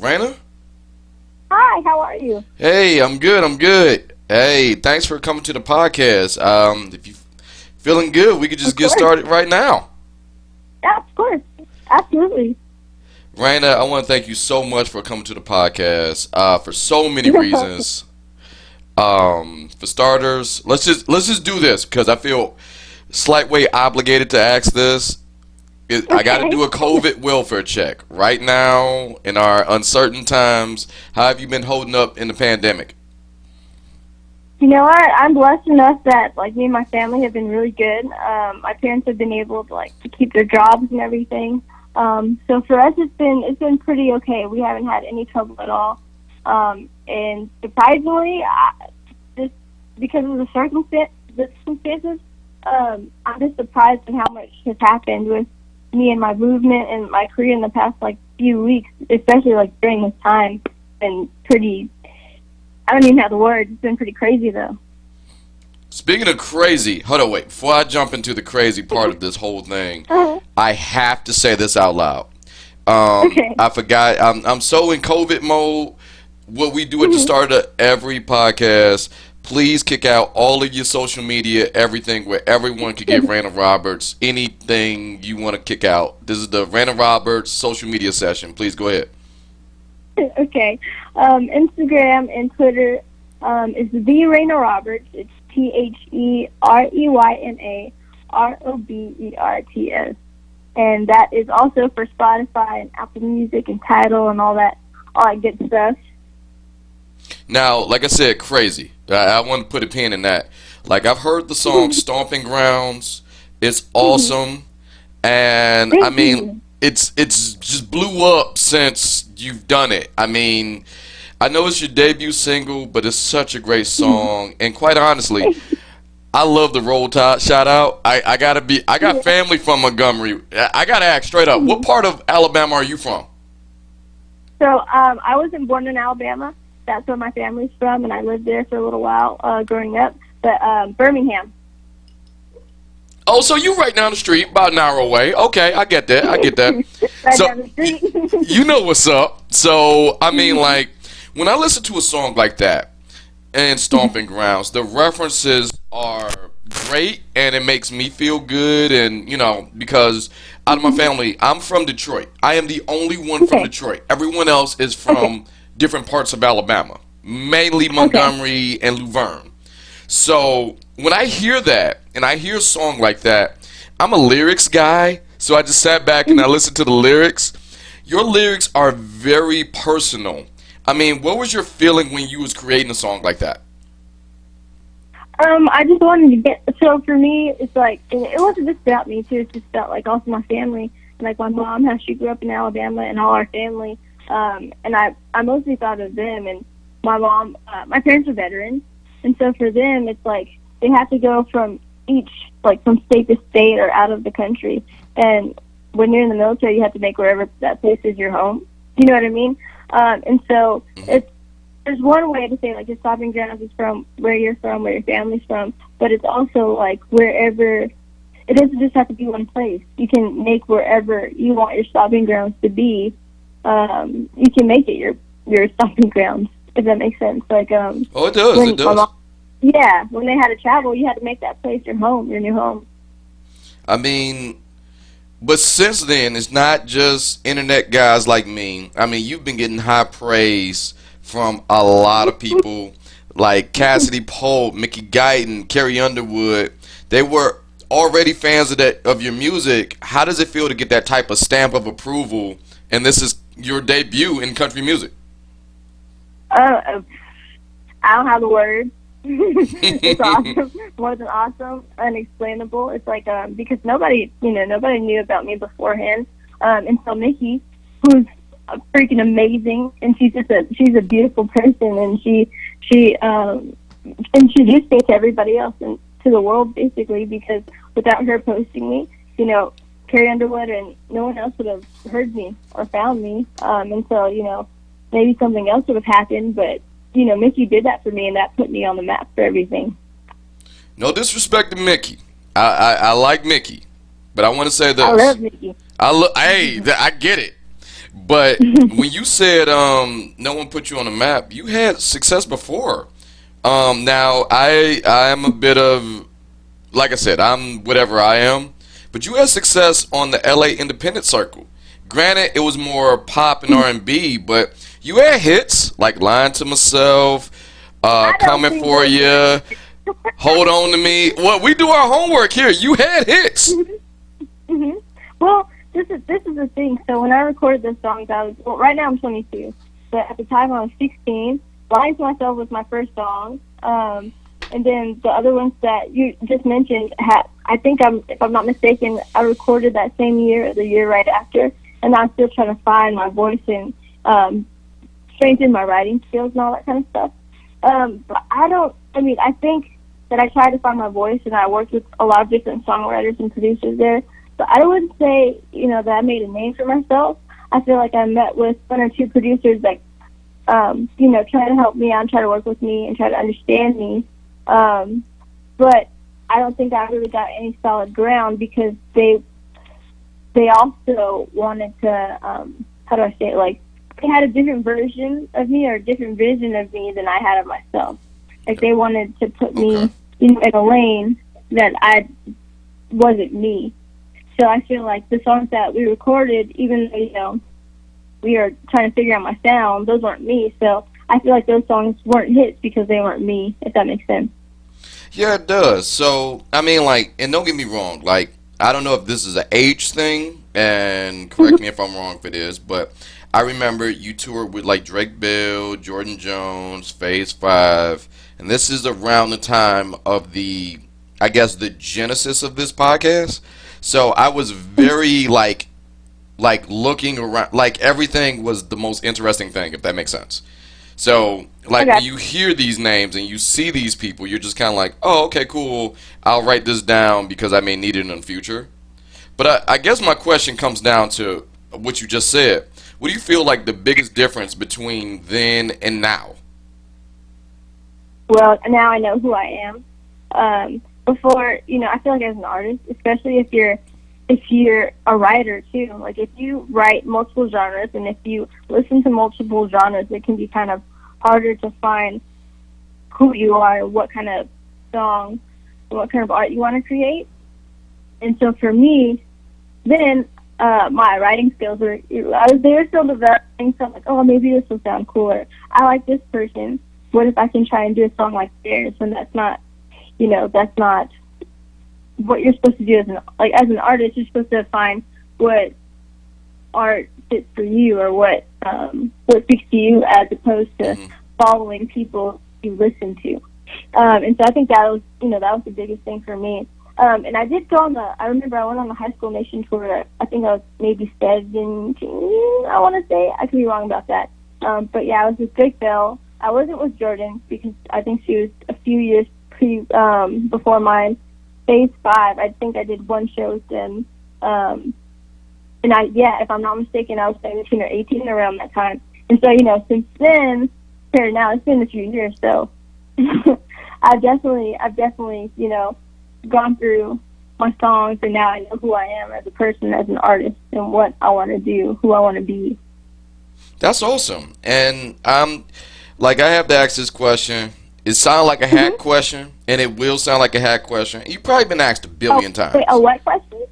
Reyna? Hi, how are you? Hey, I'm good. I'm good. Hey, thanks for coming to the podcast. If you feeling good, we could just Of get course. started right now. Yeah, of course. Absolutely. Reyna, I want to thank you so much for coming to the podcast. For so many Okay. reasons. For starters, let's just do this because I feel slight way obligated to ask this. I got to do a COVID welfare check right now in our uncertain times. How have you been holding up in the pandemic? You know what? I'm blessed enough that like me and my family have been really good. My parents have been able to to keep their jobs and everything. So for us, it's been pretty okay. We haven't had any trouble at all. And surprisingly, just because of the circumstances, I'm just surprised at how much has happened with me and my movement and my career in the past few weeks, especially during this time. It's been pretty. I don't even have the words. It's been pretty crazy though. Speaking of crazy, hold on, wait. Before I jump into the crazy part of this whole thing, I have to say this out loud. Okay. I forgot. I'm so in COVID mode. What we do at the start of every podcast, please kick out all of your social media, everything where everyone can get Reyna Roberts. Anything you want to kick out. This is the Reyna Roberts social media session. Please go ahead. Okay. Instagram and Twitter is the Reyna Roberts. It's TheReynaRoberts. And that is also for Spotify and Apple Music and Tidal and all that good stuff. Now, like I said, crazy. I want to put a pin in that. Like, I've heard the song Stomping Grounds. It's awesome. And, I Thank mean, you. it's just blew up since you've done it. I mean, I know it's your debut single, but it's such a great song. And quite honestly, I love the Roll Tide shout out. I got family from Montgomery. I gotta ask straight up, what part of Alabama are you from? So I wasn't born in Alabama. That's where my family's from, and I lived there for a little while growing up. But Birmingham. Oh, so you right down the street, about an hour away. Okay, I get that. I get that. Right So down the street. you know what's up. So I mean, like, when I listen to a song like that and Stomping Grounds, the references are great, and it makes me feel good. And because out of my family, I'm from Detroit. I am the only one from Okay. Detroit. Everyone else is from different parts of Alabama, mainly Montgomery and Luverne. So when I hear that and I hear a song like that, I'm a lyrics guy, so I just sat back and I listened to the lyrics. Your lyrics are very personal. I mean, what was your feeling when you was creating a song like that? I just wanted to get, so for me, it's it wasn't just about me too, it's just about also my family, and my mom, how she grew up in Alabama, and all our family, and I mostly thought of them, and my mom, my parents are veterans, and so for them, it's they have to go from from state to state or out of the country, and when you're in the military, you have to make wherever that place is your home, you know what I mean? And so there's one way to say your stopping grounds is from where you're from, where your family's from, but it's also wherever. It doesn't just have to be one place. You can make wherever you want your stopping grounds to be. You can make it your stopping grounds, if that makes sense. Oh, it does. When It my does. mom, yeah, when they had to travel, you had to make that place your home, your new home. I mean, but since then, it's not just internet guys like me. I mean, you've been getting high praise from a lot of people like Cassidy Pope, Mickey Guyton, Carrie Underwood. They were already fans of your music. How does it feel to get that type of stamp of approval? And this is your debut in country music. I don't have the words. It's awesome, more than awesome, unexplainable. It's because nobody knew about me beforehand until Mickey, who's freaking amazing, and she's a beautiful person, and she introduced me to everybody else and to the world basically, because without her posting me, Carrie Underwood and no one else would have heard me or found me, and so maybe something else would have happened, but Mickey did that for me, and that put me on the map for everything. No disrespect to Mickey. I like Mickey, but I want to say this. I love Mickey. Hey, I get it. But when you said no one put you on the map, you had success before. Now I am a bit of, like I said, I'm whatever I am, but you had success on the LA independent circle. Granted, it was more pop and R&B, but you had hits like "Lying to Myself," I don't "Coming think for those Ya," "Hold On to Me." Well, we do our homework here. You had hits. hmm Well, this is the thing. So when I recorded those songs, right now I'm 22, but at the time I was 16. "Lying to Myself" was my first song, and then the other ones that you just mentioned I think if I'm not mistaken, I recorded that same year or the year right after, and I'm still trying to find my voice and strengthen my writing skills and all that kind of stuff. But I think that I tried to find my voice, and I worked with a lot of different songwriters and producers there. So I wouldn't say, that I made a name for myself. I feel like I met with one or two producers that, try to help me out, try to work with me, and try to understand me. But I don't think I really got any solid ground because they also wanted to, how do I say it, like, they had a different version of me or a different vision of me than I had of myself. Like, they wanted to put me, in a lane that wasn't me. So I feel like the songs that we recorded, even though, we are trying to figure out my sound, those weren't me. So I feel like those songs weren't hits because they weren't me, if that makes sense. Yeah, it does. So, I mean, like, and don't get me wrong, like, I don't know if this is an age thing, and correct me if I'm wrong if it is, but I remember you toured with, like, Drake Bell, Jordan Jones, Phase 5, and this is around the time of I guess, the genesis of this podcast. So I was very, like looking around, like, everything was the most interesting thing, if that makes sense. So, like, Okay. when you hear these names and you see these people, you're just kind of like, oh, okay, cool. I'll write this down because I may need it in the future. But I guess my question comes down to what you just said. What do you feel like the biggest difference between then and now? Well, now I know who I am. Before, I feel like as an artist, especially if you're a writer too, like if you write multiple genres and if you listen to multiple genres, it can be kind of harder to find who you are, what kind of song, what kind of art you want to create. And so for me, then my writing skills they were still developing. So I'm like, oh, maybe this will sound cooler. I like this person. What if I can try and do a song like theirs? And that's not what you're supposed to do as an artist. You're supposed to find what art fits for you or what speaks to you as opposed to following people you listen to. And so I think that was the biggest thing for me. And I did go I remember I went on the High School Nation tour. I think I was maybe 17, I want to say. I could be wrong about that. But yeah, I was with Drake Bell. I wasn't with Jordan because I think she was a few years before mine. Phase 5, I think I did one show with them. And if I'm not mistaken, I was 17 or 18 around that time. And so, since then, compared to now, it's been a few years. So I've definitely, gone through my songs, and now I know who I am as a person, as an artist, and what I want to do, who I want to be. That's awesome. And I have to ask this question. It sounds like a hack question, and it will sound like a hack question. You've probably been asked a billion times. Wait, a what question?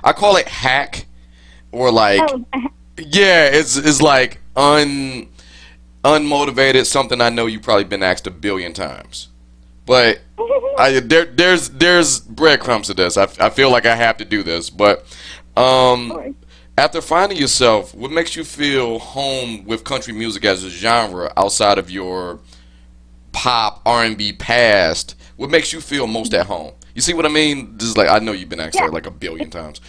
I call it hack, or yeah, it's like unmotivated, something I know you've probably been asked a billion times. But there's breadcrumbs to this. I feel like I have to do this. But after finding yourself, what makes you feel home with country music as a genre outside of your pop R&B past? What makes you feel most at home? You see what I mean? This is I know you've been asked that like a billion times.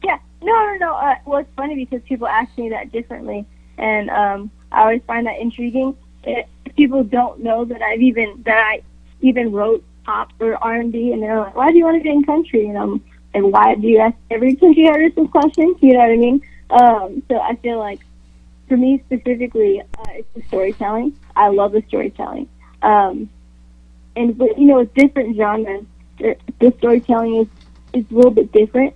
Yeah. No. Well, it's funny because people ask me that differently, and I always find that intriguing. People don't know that I even wrote pop or R&B, and they're like, "Why do you want to get in country?" And I'm like, "Why do you ask every country artist this question?" You know what I mean? So I feel like, for me specifically, it's the storytelling. I love the storytelling, and with different genres, the storytelling is a little bit different.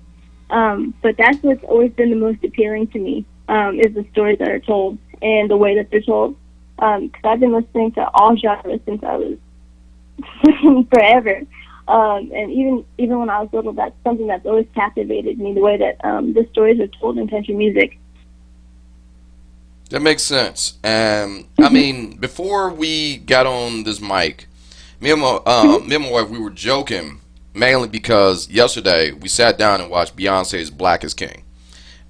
But that's what's always been the most appealing to me. is the stories that are told and the way that they're told. Because I've been listening to all genres since I was forever. And even when I was little, that's something that's always captivated me, the way that the stories are told in country music. That makes sense. And I mean, before we got on this mic, me and my wife, we were joking mainly because yesterday we sat down and watched Beyonce's Black is King.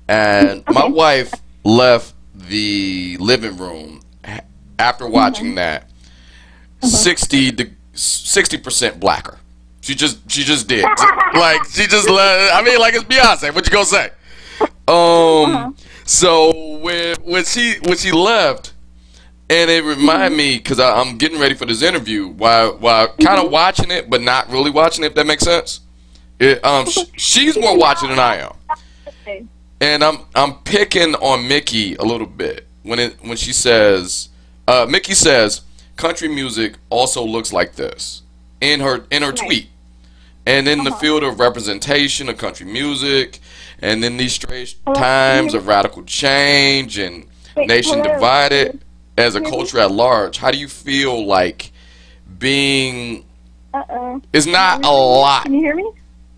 And my Okay. wife left the living room after watching that 60% blacker. She just did. Like she just let. I mean, like it's Beyonce. What you gonna say? Uh-huh. So when she left, and it reminded me because I'm getting ready for this interview while kind of watching it, but not really watching it. If that makes sense. She's more watching than I am, and I'm picking on Mickey a little bit when she says, Mickey says, country music also looks like this in her Right. tweet. And in the Uh-huh. field of representation of country music, and in these strange Hello? Can you times hear me? of radical change and Wait, nation hello? Can divided as a you hear me? culture at large, how do you feel like being Uh-oh. is Am I not a losing you? lot? Can you hear me?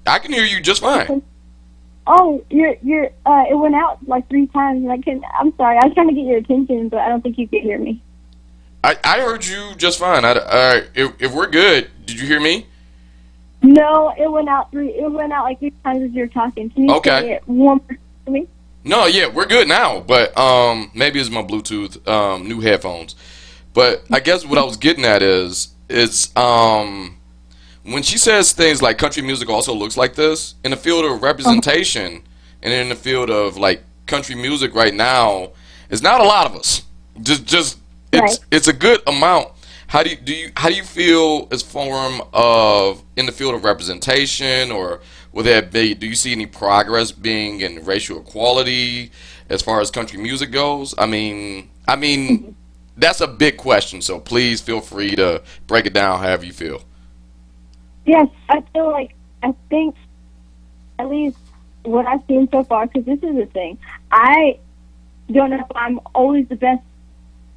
I can hear you just fine. Oh, it went out like 3 times, and I couldn't. I'm sorry. I was trying to get your attention, but I don't think you could hear me. I heard you just fine. If we're good, did you hear me? No, it went out 3. It went out like 3 times as you were talking. Can you Okay. say it one more time for me? No, yeah, we're good now. But maybe it's my Bluetooth new headphones. But I guess what I was getting at is when she says things like country music also looks like this in the field of representation and in the field of like country music right now, it's not a lot of us. Just Right. it's a good amount. How do you feel as form of in the field of representation, or will there be, do you see any progress being in racial equality as far as country music goes? I mean that's a big question, so please feel free to break it down however you feel. Yes, I feel like I think at least what I've seen so far, because this is the thing. I don't know if I'm always the best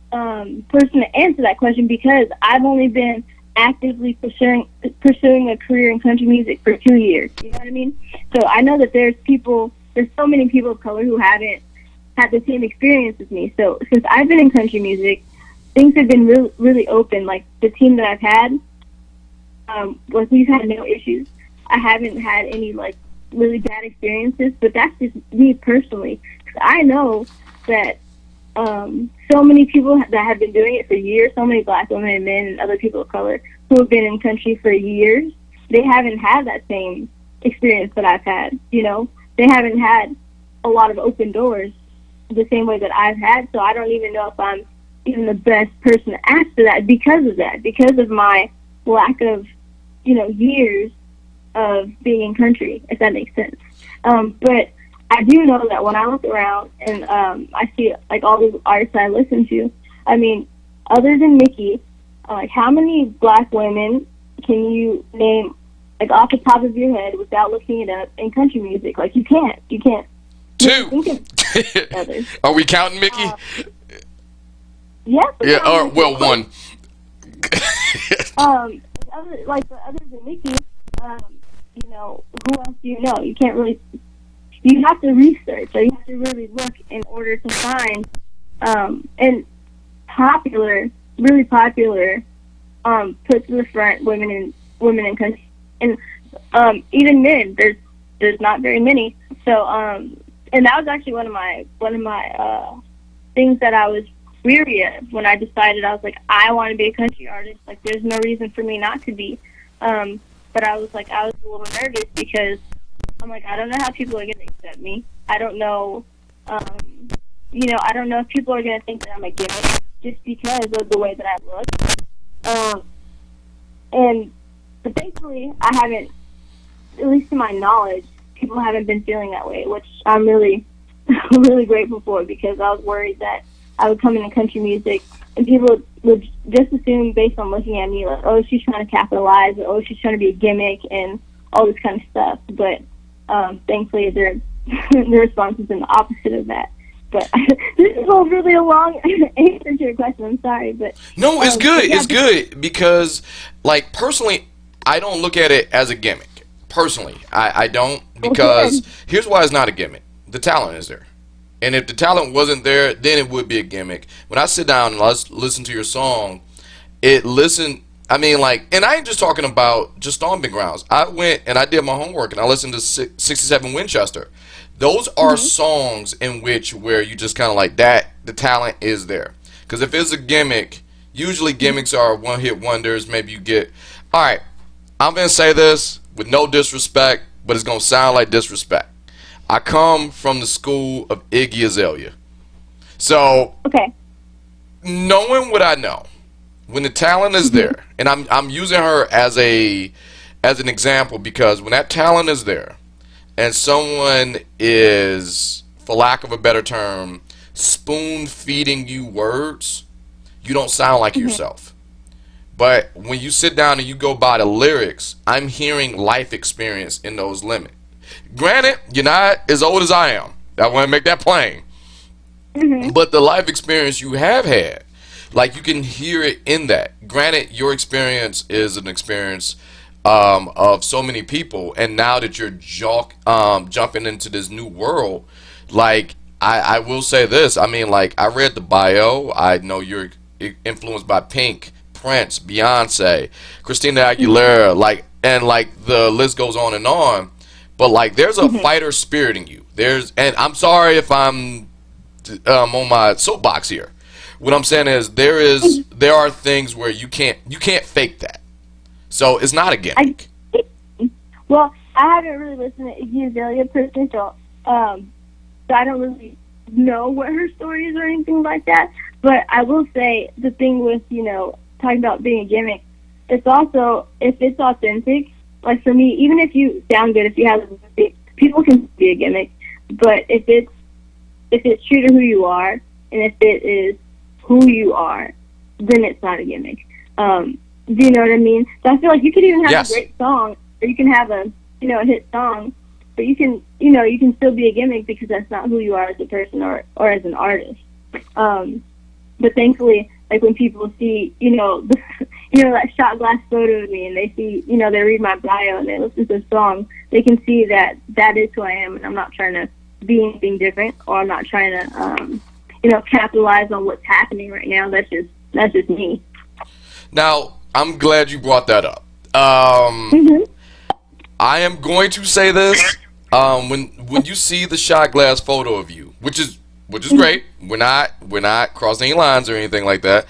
person to answer that question because I've only been actively pursuing a career in country music for 2 years. You know what I mean? So I know that there's so many people of color who haven't had the same experience as me. So since I've been in country music, things have been really, really open. Like the team that I've had, like we've had no issues. I haven't had any like really bad experiences, but that's just me personally. 'Cause I know that so many people that have been doing it for years, so many black women and men and other people of color who have been in country for years, they haven't had that same experience that I've had. You know, they haven't had a lot of open doors the same way that I've had. So I don't even know if I'm even the best person to answer that because of my lack of, years of being in country, if that makes sense. But I do know that when I look around and I see like all the artists I listen to, I mean, other than Mickey, like how many black women can you name like off the top of your head without looking it up in country music? Like you can't really Two. think of others. Are we counting Mickey? Yeah, but Yeah. not Or really well, close. one. Other than Mickey, um, who else do you know? You can't really. You have to research, or you have to really look in order to find and really popular, put to the front women in country, and even men. There's not very many. So and that was actually one of my things that I was weary of when I decided. I was like, I want to be a country artist. Like, there's no reason for me not to be. But I was a little nervous because I'm like, I don't know how people are going to accept me. I don't know, I don't know if people are going to think that I'm a gimmick just because of the way that I look. But thankfully, I haven't, at least to my knowledge, people haven't been feeling that way, which I'm really, really grateful for because I was worried that I would come into country music and people would just assume based on looking at me like, oh, she's trying to capitalize, or oh, she's trying to be a gimmick and all this kind of stuff. But thankfully, the response has been the opposite of that. But this is a really a long answer to your question. I'm sorry, but No, it's good. yeah, It's good because, like, personally, I don't look at it as a gimmick. Personally, I don't, well, because good. here's why it's not a gimmick. The talent is there. And if the talent wasn't there, then it would be a gimmick. When I sit down and listen to your song, I mean, like, and I ain't just talking about just Stomping Grounds. I went and I did my homework and I listened to 67 Winchester. Those are Mm-hmm. songs in which where you just kind of like that. The talent is there. Because if it's a gimmick, usually gimmicks are one hit wonders. Maybe you get, all right, I'm gonna say this with no disrespect, but it's gonna sound like disrespect. I come from the school of Iggy Azalea. So, Okay. knowing what I know, when the talent is Mm-hmm. there, and I'm using her as an example because when that talent is there, and someone is, for lack of a better term, spoon feeding you words, you don't sound like Mm-hmm. yourself. But when you sit down and you go by the lyrics, I'm hearing life experience in those limits. Granted, you're not as old as I am. I want to make that plain. Mm-hmm. But the life experience you have had, like you can hear it in that. Granted, your experience is an experience of so many people, and now that you're jumping into this new world, like I will say this. I mean, like I read the bio. I know you're influenced by Pink, Prince, Beyonce, Christina Aguilera, like and like the list goes on and on. But like, there's a Mm-hmm. fighter spirit in you. And I'm sorry if I'm on my soapbox here. What I'm saying is there are things where you can't fake that. So it's not a I gimmick. well, I haven't really listened to Iggy Azalea personally, so I don't really know what her story is or anything like that. But I will say the thing with talking about being a gimmick, it's also if it's authentic. Like for me, even if you sound good, if you have people can be a gimmick, but if it's true to who you are, and if it is who you are, then it's not a gimmick. Do you know what I mean? So I feel like you could even have Yes. a great song, or you can have a hit song, but you can still be a gimmick because that's not who you are as a person or as an artist. But thankfully, like when people see, that shot glass photo of me, and they see, they read my bio and they listen to the song, they can see that that is who I am, and I'm not trying to be anything different, or I'm not trying to, capitalize on what's happening right now. That's just me. Now, I'm glad you brought that up. Hmm. I am going to say this. When you see the shot glass photo of you, which is great. We're not crossing any lines or anything like that.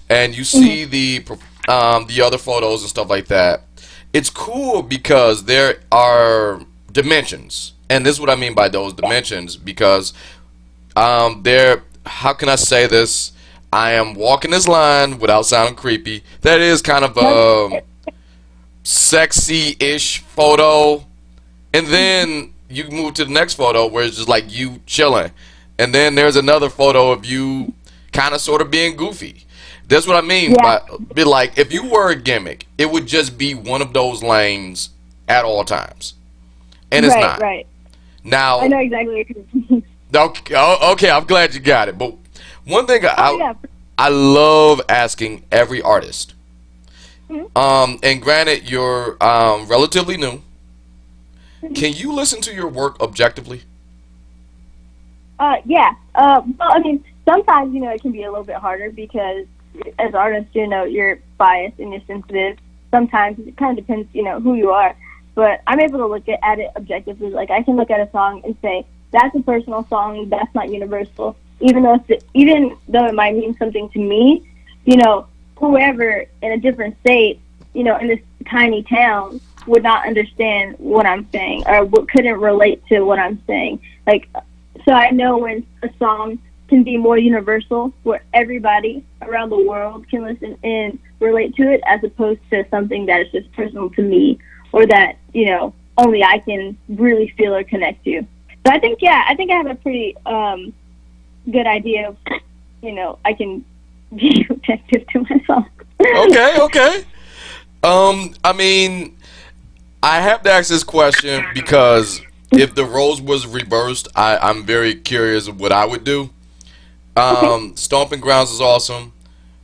And you see the other photos and stuff like that. It's cool because there are dimensions, and this is what I mean by those dimensions. Because there, how can I say this? I am walking this line without sounding creepy. That is kind of a sexy-ish photo, and then you move to the next photo where it's just like you chilling, and then there's another photo of you kind of sort of being goofy. That's what I mean Yeah. by like if you were a gimmick, it would just be one of those lanes at all times, and it's Right, not. right. Now, I know exactly what you're saying. okay, I'm glad you got it. But one thing Oh yeah. I love asking every artist. Mhm. And granted, you're relatively new. Can you listen to your work objectively? Yeah. Well, I mean, sometimes it can be a little bit harder because as artists, you're biased and you're sensitive. Sometimes it kind of depends, who you are. But I'm able to look at it objectively. Like I can look at a song and say that's a personal song. That's not universal. Even though it might mean something to me, whoever in a different state, in this tiny town would not understand what I'm saying or couldn't relate to what I'm saying. Like, so I know when a song can be more universal, where everybody around the world can listen and relate to it, as opposed to something that is just personal to me or that only I can really feel or connect to. So I think I have a pretty good idea of I can be objective to my song. Okay. I mean, I have to ask this question because if the roles was reversed, I'm very curious of what I would do. Okay. Stomping Grounds is awesome.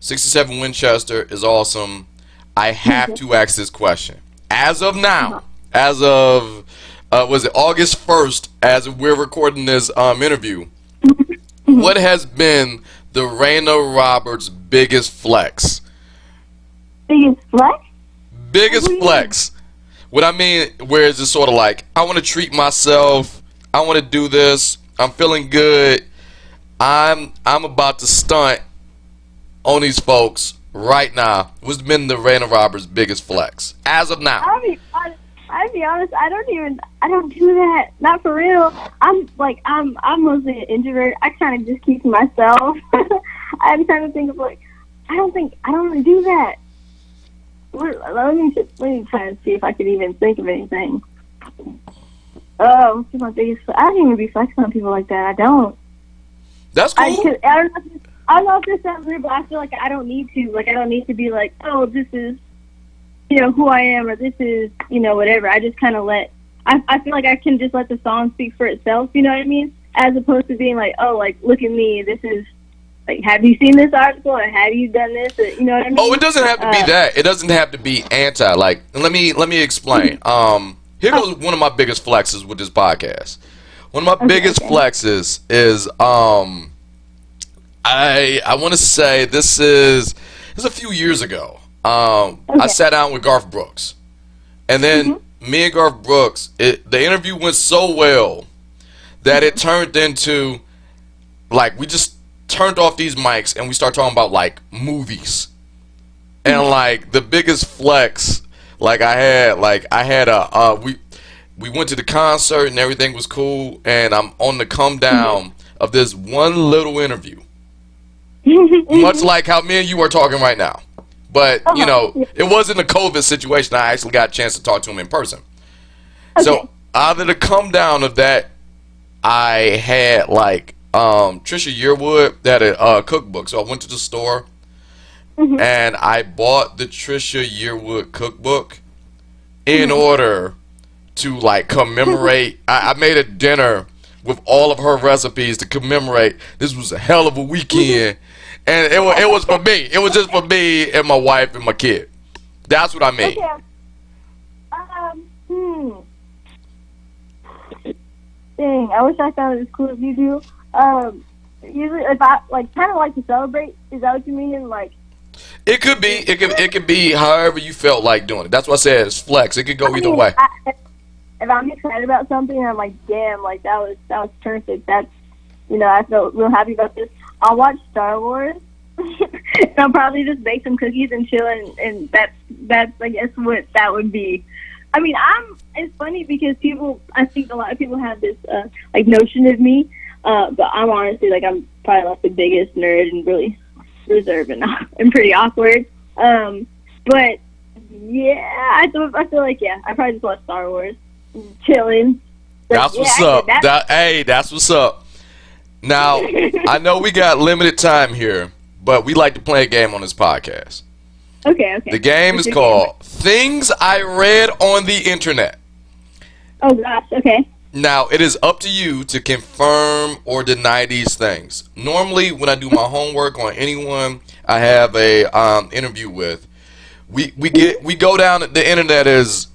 67 Winchester is awesome. I have to ask this question. As of Uh-huh. now, as of was it August 1st, as we're recording this interview, what has been the Reyna Roberts biggest flex? Biggest flex? Biggest What do you flex. What I mean, where is it sort of like, I want to treat myself. I want to do this. I'm feeling good. I'm about to stunt on these folks right now. What's been the Reyna Roberts biggest flex as of now? I'll be honest. I don't do that. Not for real. I'm mostly an introvert. I kind of just keep to myself. I'm trying to think of like, I don't really do that. Let me try and see if I could even think of anything. Oh, what's my biggest? I don't even be flexing on people like that. I don't. That's cool. I don't know if this sounds weird, but I feel like I don't need to. Like, I don't need to be like, oh, this is, who I am, or this is, whatever. I just kind of I feel like I can just let the song speak for itself, you know what I mean? As opposed to being like, oh, like, look at me, this is, like, have you seen this article, or have you done this, or, you know what I mean? Oh, it doesn't have to be that. It doesn't have to be anti. Like, let me explain. Here goes one of my biggest flexes with this podcast. One of my biggest flexes is I want to say this is a few years ago. I sat down with Garth Brooks, and then me and Garth Brooks, the interview went so well that it turned into, like, we just turned off these mics and we started talking about like movies, and like the biggest flex, like I had we went to the concert and everything was cool, and I'm on the come down of this one little interview. Much like how me and you are talking right now. But, it wasn't a COVID situation. I actually got a chance to talk to him in person. So, out of the come down of that, I had, like, Trisha Yearwood that had a cookbook. So, I went to the store, and I bought the Trisha Yearwood cookbook in order to, like, commemorate. I made a dinner with all of her recipes to commemorate. This was a hell of a weekend. And it was for me. It was just for me and my wife and my kid. That's what I mean. Okay. Dang, I wish I found it as cool as you do. Usually, if I kind of like to celebrate, is that what you mean? Like, it could be. It could be however you felt like doing it. That's what I said. It's flex. It could go either way. If I'm excited about something, I'm like, damn, like that was perfect. That's, I felt real happy about this. I'll watch Star Wars, and I'll probably just bake some cookies and chill, and that's I guess what that would be. I mean, it's funny because I think a lot of people have this like notion of me, but I'm honestly like I'm probably like the biggest nerd and really reserved and pretty awkward. But yeah, I feel like I probably just watch Star Wars, chilling. That's what's up. That's what's up. Now, I know we got limited time here, but we like to play a game on this podcast. Okay. The game is called Things I Read on the Internet. Oh, gosh, okay. Now, it is up to you to confirm or deny these things. Normally, when I do my homework on anyone I have a interview with, we go down. The internet is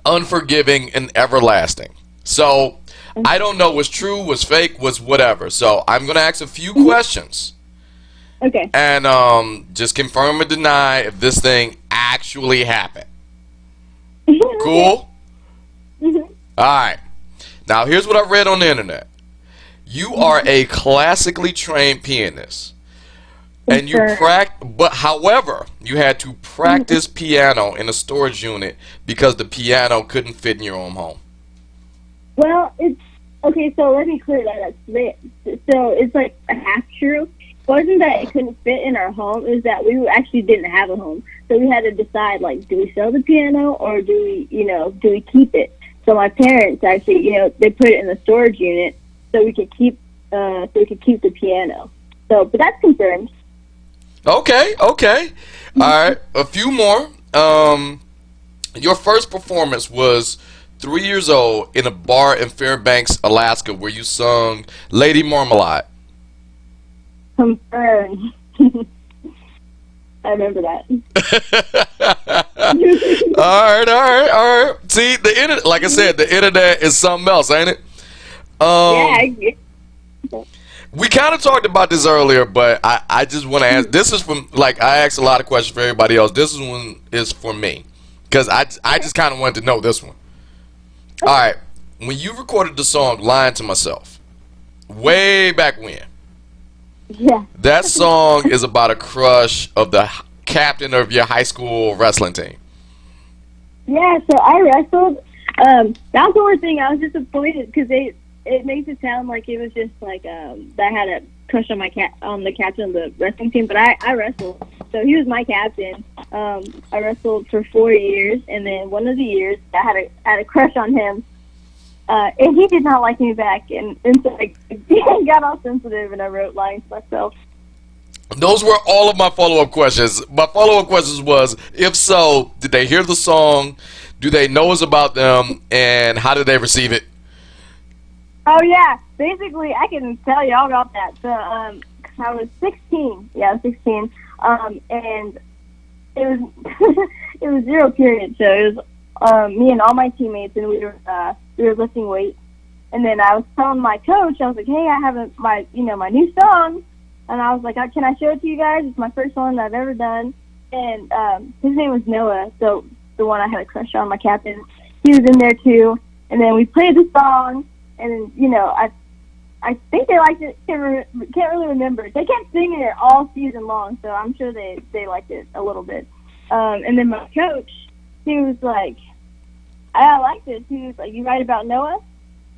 unforgiving and everlasting. So I don't know what's true, what's fake, what's whatever. So I'm gonna ask a few questions. Okay. And just confirm or deny if this thing actually happened. Cool? Alright. Now here's what I read on the internet. You are a classically trained pianist. And however, you had to practice piano in a storage unit because the piano couldn't fit in your own home. Well, it's okay. So let me clear that up. So it's like a half true. It wasn't that it couldn't fit in our home. It was that we actually didn't have a home. So we had to decide, like, do we sell the piano or do we keep it? So my parents actually, they put it in the storage unit so we could keep the piano. So, but that's confirmed. Okay. All right. A few more. Your first performance was 3 years old in a bar in Fairbanks, Alaska, where you sung Lady Marmalade. Confirmed. I remember that. all right. See, the internet, like I said, the internet is something else, ain't it? Yeah. We kind of talked about this earlier, but I just want to ask. This is from, like, I asked a lot of questions for everybody else. This one is for me because I just kind of wanted to know this one. All right, when you recorded the song "Lying to Myself," way back when, Yeah. that song is about a crush of the captain of your high school wrestling team. Yeah, so I wrestled. That was the worst thing. I was disappointed because it makes it sound like it was just like that I had a crush on the captain of the wrestling team, but I wrestled. So he was my captain. I wrestled for 4 years, and then one of the years I had a crush on him, and he did not like me back, and so I got all sensitive, and I wrote "Lying to Myself." Those were all of my follow-up questions. My follow-up questions was, if so, did they hear the song? Do they know it's about them? And how did they receive it? Oh yeah, basically I can tell you all about that. So, I was 16. Yeah, I was 16. And it was it was 0 period. So it was me and all my teammates, and we were lifting weights. And then I was telling my coach, I was like, "Hey, I have my new song." And I was like, "Can I show it to you guys? It's my first one that I've ever done." And his name was Noah, so the one I had a crush on, my captain. He was in there too. And then we played the song, and I think they liked it. Can't really remember. They kept singing it all season long, so I'm sure they liked it a little bit. And then my coach, he was like, "I like this." He was like, "You write about Noah?"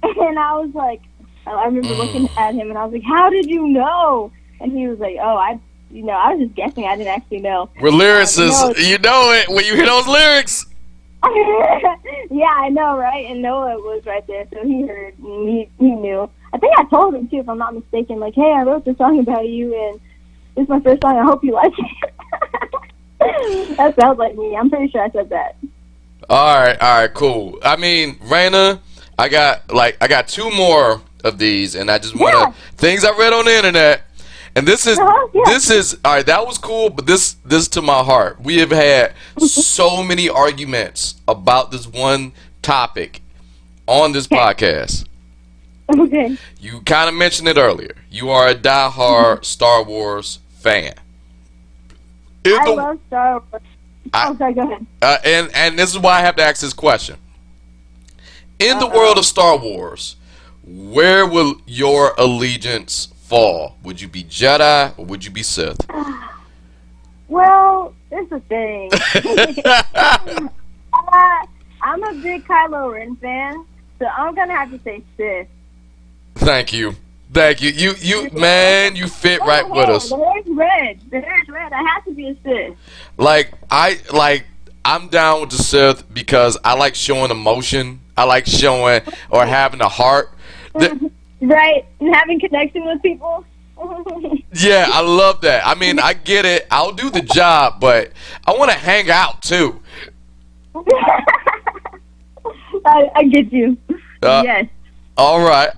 And I was like, I remember looking at him, and I was like, "How did you know?" And he was like, "Oh, I was just guessing. I didn't actually know." We're lyricists. You know it when you hear those lyrics. Yeah, I know, right? And Noah was right there, so he heard, and he knew. I think I told him, too, if I'm not mistaken, like, "Hey, I wrote this song about you, and this is my first song. I hope you like it." That sounds like me. I'm pretty sure I said that. All right, cool. I mean, Reyna, I got 2 more of these, and I just want to, things I read on the internet. And this is all right. That was cool, but this to my heart. We have had so many arguments about this one topic on this podcast. Okay. You kind of mentioned it earlier. You are a diehard Star Wars fan. I love Star Wars. Sorry, go ahead. And this is why I have to ask this question. In the world of Star Wars, where will your allegiance fall? Would you be Jedi or would you be Sith? Well, there's a thing. I'm a big Kylo Ren fan, so I'm gonna have to say Sith. Thank you. You man, you fit right with us. The hair's red. The hair's red. I have to be a Sith. I'm down with the Sith because I like showing emotion. I like showing or having a heart. Right, and having connection with people. Yeah, I love that. I mean, I get it. I'll do the job, but I want to hang out too. I get you. Yes. All right.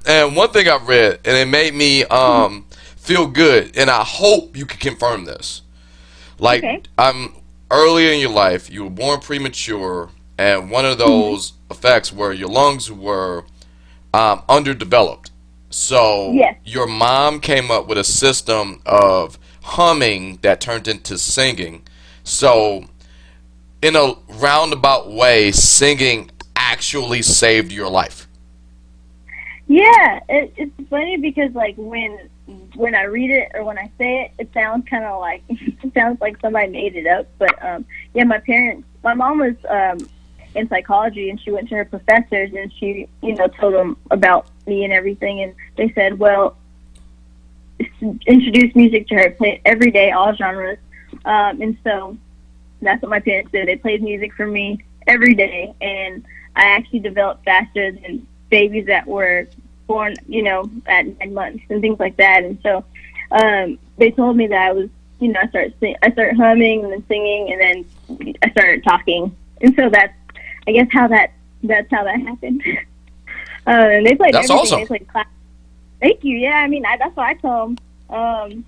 And one thing I read, and it made me feel good, and I hope you can confirm this. Like, okay. Earlier in your life, you were born premature, and one of those effects were your lungs were underdeveloped. So your mom came up with a system of humming that turned into singing. So in a roundabout way, singing actually saved your life. Yeah, it's funny because like when I read it or when I say it, it sounds kind of like it sounds like somebody made it up. But yeah, my mom was in psychology, and she went to her professors, and she told them about me and everything, and they said, well, introduce music to her, play it every day, all genres, and so that's what my parents did. They played music for me every day, and I actually developed faster than babies that were born, at 9 months and things like that. And so they told me that I was, I started humming and then singing, and then I started talking. And so that's, I guess, how that that's how that happened. And they played That's everything. awesome. They played classic. Thank you. Yeah, I mean, that's what I tell them.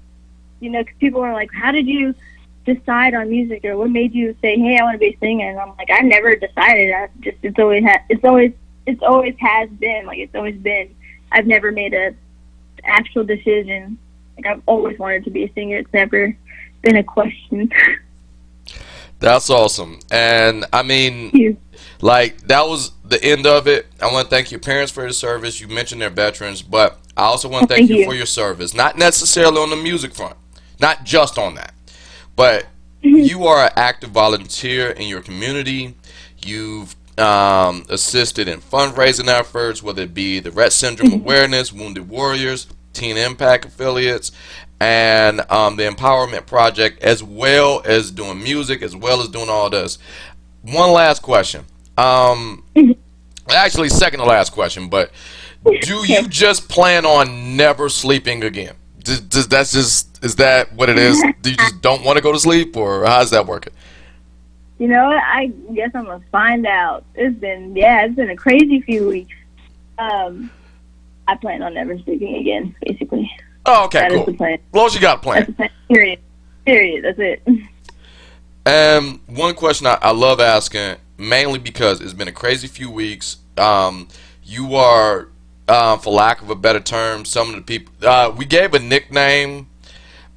You know, 'cause people are like, "How did you decide on music, or what made you say, hey, I want to be a singer?" And I'm like, I never decided. It's always has been. Like, it's always been. I've never made a actual decision. Like, I've always wanted to be a singer. It's never been a question. That's awesome. And I mean, You. like, that was the end of it. I want to thank your parents for their service. You mentioned they're veterans, but I also want to thank Thank you you. for your service. Not necessarily on the music front, not just on that, but Mm-hmm. you are an active volunteer in your community. You've assisted in fundraising efforts, whether it be the Rett Syndrome Awareness, Wounded Warriors, Teen Impact affiliates, and the Empowerment Project, as well as doing music, as well as doing all this. One last question. Actually, second to last question, but do you just plan on never sleeping again? Is that what it is? Do you just don't want to go to sleep, or how's that working? You know what? I guess I'm gonna find out. It's been a crazy few weeks. I plan on never sleeping again. Basically, Oh, okay, that is cool. the plan. As long as you got a plan. That's the plan. Period. Period. That's it. One question I love asking, mainly because it's been a crazy few weeks. You are, for lack of a better term, some of the people. We gave a nickname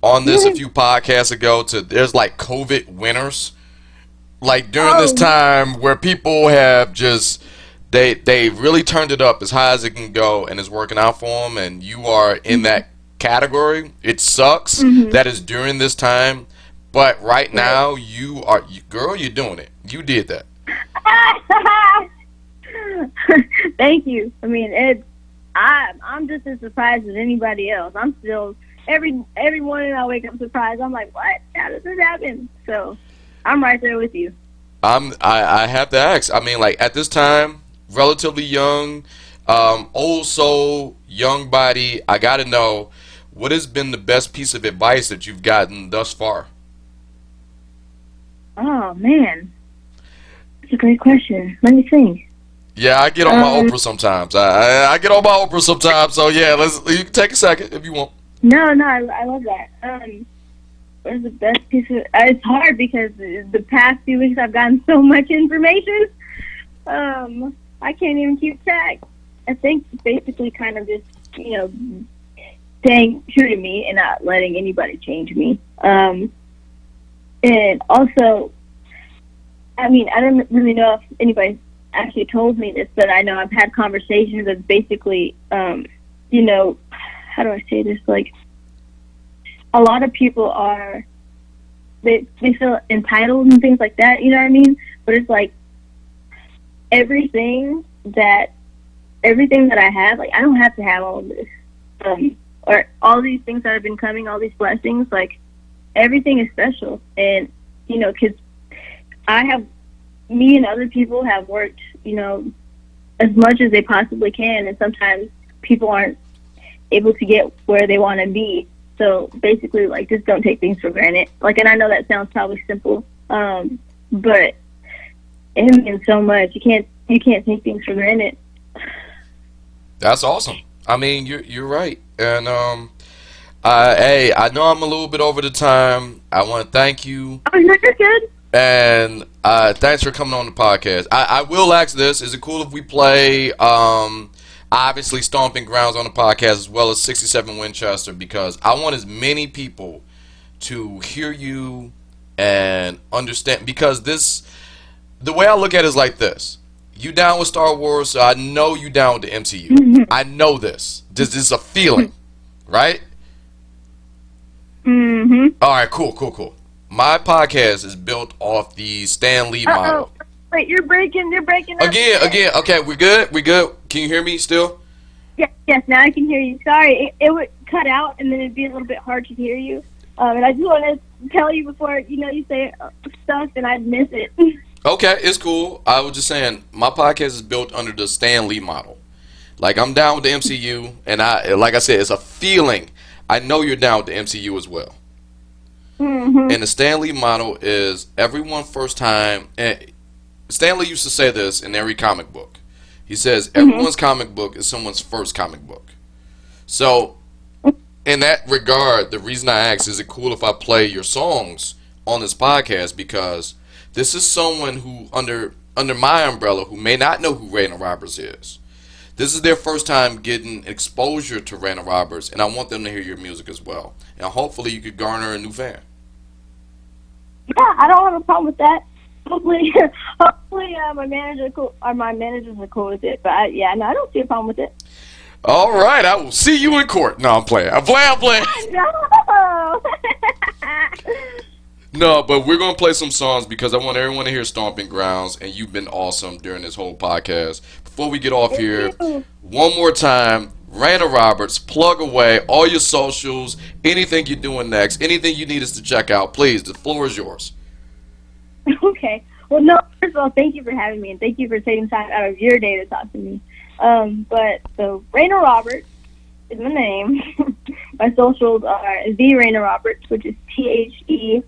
on this a few podcasts ago to there's like COVID winners. Like during this time where people have just they really turned it up as high as it can go and it's working out for them, and you are in that category. It sucks that it's during this time, but right now girl, you're doing it. You did that. Thank you. I mean, I'm just as surprised as anybody else. I'm still every morning I wake up surprised. I'm like, what? How does this happen? So I'm right there with you. I have to ask. I mean, like at this time, relatively young, old soul, young body. I got to know, what has been the best piece of advice that you've gotten thus far? Oh man, that's a great question. Let me think. Yeah, I get on my Oprah sometimes. I get on my Oprah sometimes. So yeah, you can take a second if you want. No, I love that. What is the best piece of? It's hard because the past few weeks I've gotten so much information. I can't even keep track. I think basically kind of just staying true to me and not letting anybody change me. And also, I mean, I don't really know if anybody actually told me this, but I know I've had conversations of basically, how do I say this? Like, a lot of people they feel entitled and things like that, you know what I mean? But it's like, everything that I have, like, I don't have to have all of this. Or all these things that have been coming, all these blessings, like, everything is special. And, because me and other people have worked, as much as they possibly can, and sometimes people aren't able to get where they want to be. So basically, like, just don't take things for granted. Like, and I know that sounds probably simple, but it means so much. You can't take things for granted. That's awesome. I mean, you're right. And hey, I know I'm a little bit over the time. I want to thank you. Oh, no, you're good. And thanks for coming on the podcast. I will ask this: is it cool if we play obviously Stomping Grounds on the podcast as well as 67 Winchester, because I want as many people to hear you and understand, because the way I look at it is like this: you down with Star Wars, so I know you down with the MCU. I know this. This is a feeling, right? All right, cool. My podcast is built off the Stan Lee model. Wait, you're breaking up. Again. Okay, we good? Can you hear me still? Yes, now I can hear you. Sorry, it would cut out, and then it'd be a little bit hard to hear you. And I just want to tell you before, you say stuff, and I'd miss it. Okay, it's cool. I was just saying, my podcast is built under the Stan Lee model. Like, I'm down with the MCU, and like I said, it's a feeling. I know you're down with the MCU as well. And the Stan Lee model is everyone first time. Stanley used to say this in every comic book. He says everyone's comic book is someone's first comic book. So, in that regard, the reason I asked, is it cool if I play your songs on this podcast? Because this is someone who, under my umbrella, who may not know who Reyna Roberts is. This is their first time getting exposure to Reyna Roberts, and I want them to hear your music as well. And hopefully you could garner a new fan. Yeah, I don't have a problem with that. Hopefully, my managers are cool with it. But I don't see a problem with it. All right, I will see you in court. No, I'm playing. I'm playing. No. No, but we're going to play some songs because I want everyone to hear Stomping Grounds, and you've been awesome during this whole podcast. Before we get off here, one more time, Reyna Roberts, plug away all your socials, anything you're doing next, anything you need us to check out. Please, the floor is yours. Okay. Well, no, first of all, thank you for having me, and thank you for taking time out of your day to talk to me. So Reyna Roberts is my name. My socials are the Reyna Roberts, which is TheReynaRoberts.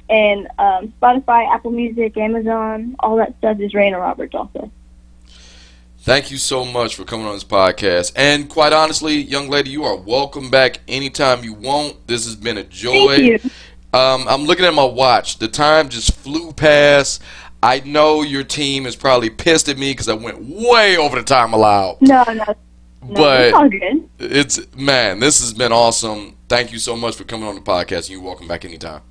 And Spotify, Apple Music, Amazon, all that stuff is Reyna Roberts also. Thank you so much for coming on this podcast. And quite honestly, young lady, you are welcome back anytime you want. This has been a joy. Thank you. I'm looking at my watch. The time just flew past. I know your team is probably pissed at me because I went way over the time allowed. No, but it's all good. This has been awesome. Thank you so much for coming on the podcast, and you're welcome back anytime.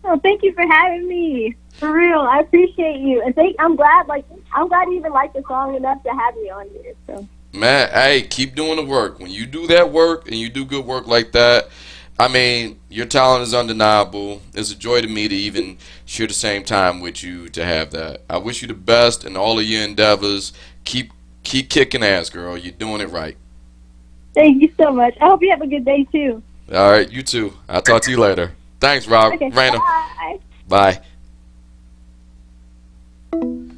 Oh, thank you for having me. For real, I appreciate you, and I'm glad you even liked the song enough to have me on here. So, man, hey, keep doing the work. When you do that work and you do good work like that, I mean, your talent is undeniable. It's a joy to me to even share the same time with you to have that. I wish you the best in all of your endeavors. Keep kicking ass, girl. You're doing it right. Thank you so much. I hope you have a good day too. All right, you too. I'll talk to you later. Thanks, Rob. Okay, Reyna. bye. Bye.